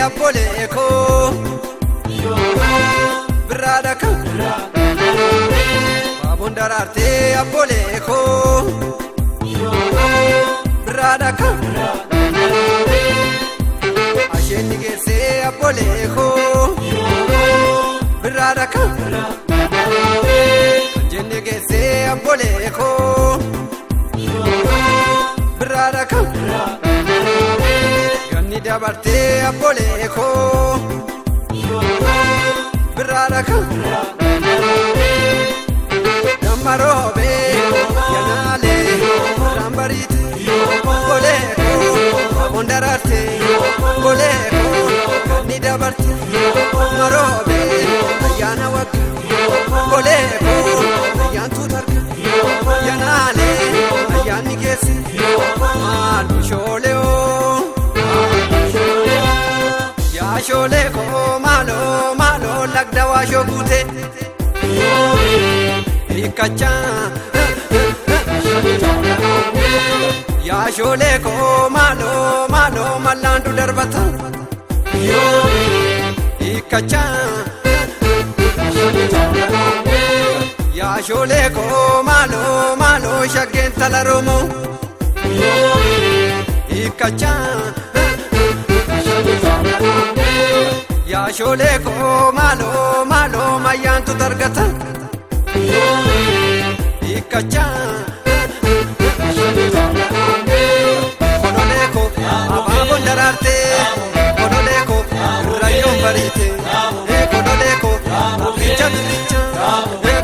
abboleeko biraadaka baaboon daraartee abboleeko biraadaka asheenni geessee abboleeko biraadaka jenne geessee abboleeko biraadaka ganni dabartee abboleeko biraadaka dammaroobe yanaale rambariite boleeko baaboon daraartee boleeko ganni dabarte maroobe ayyaana wagga boleeko ayyaantu targa yanaale ayyaanni geesse maalu shooleoo yaa shooleeko maaloo lagda waashoo guute hiikkachaa yaa shooleeko maaloo mallaantu darbata hiikkachaa yaa shooleeko maaloo shaggeen tala romoo hiikkachaa yaa shooleeko maaloo mayyaantu dargata hiikkachaa konoleeko abaaboon daraartee konoleeko rayyoon bariite konoleeko bukkicha biricha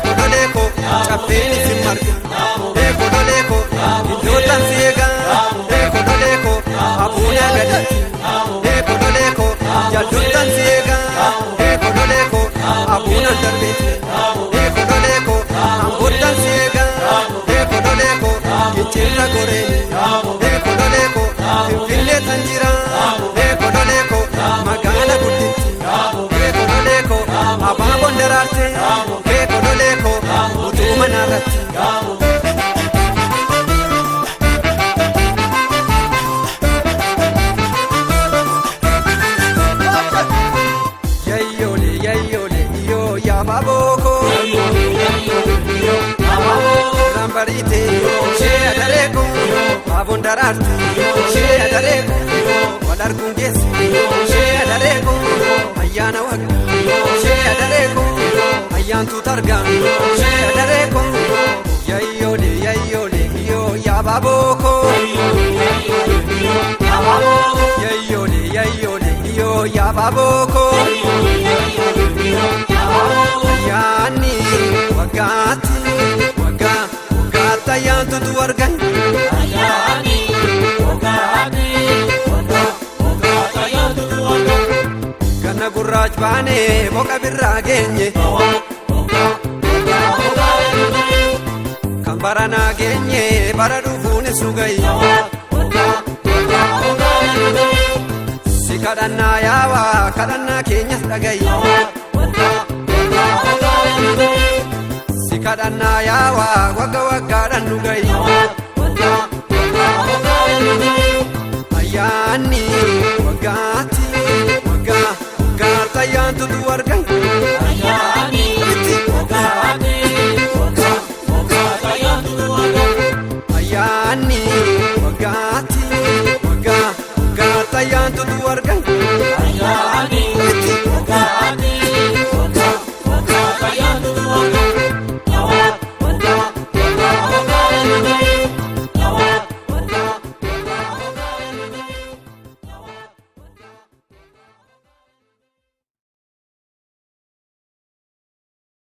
konoleeko caffeen isin marga konoleeko iddootan seegaa konoleeko abuuna gadatti konoleeko jalduutan seegaa konoleeko abuunan darbeete konoleeko amboottan seegaa konoleeko gichirra goreeni konoleeko finfinnee tan jira konoleeko magaala gudditti konoleeko abaaboon daraarte konoleeko utuu manaarratti Baboko Rambarite Shea Dareko Babon Dararte Shea Dareko Walargunges Shea Dareko Ayana Waka Shea Dareko Ayantu Targa Shea Dareko Yayole Yo Ya Baboko Yayole Yo Ya Baboko Ayyaanni waggaatti waggaatti ayyaantutu argan ayyaanni waggaatti ayyaantutu argan ganna gurraacha baanee boqa birraa geenye kan baranaa geenye bara dhufuunis nu gayye si kadhannaa yaawaa kadhannaa keenyas dhagayye si kadhannaa yaawaa wagga waggaadhaan nu gayye ayyaanni waggaatti waggaatti ayyaantutu argan ayyaanni waggaatti ayyaantutu argan ayyaanni waggaatti ayyaantutu argan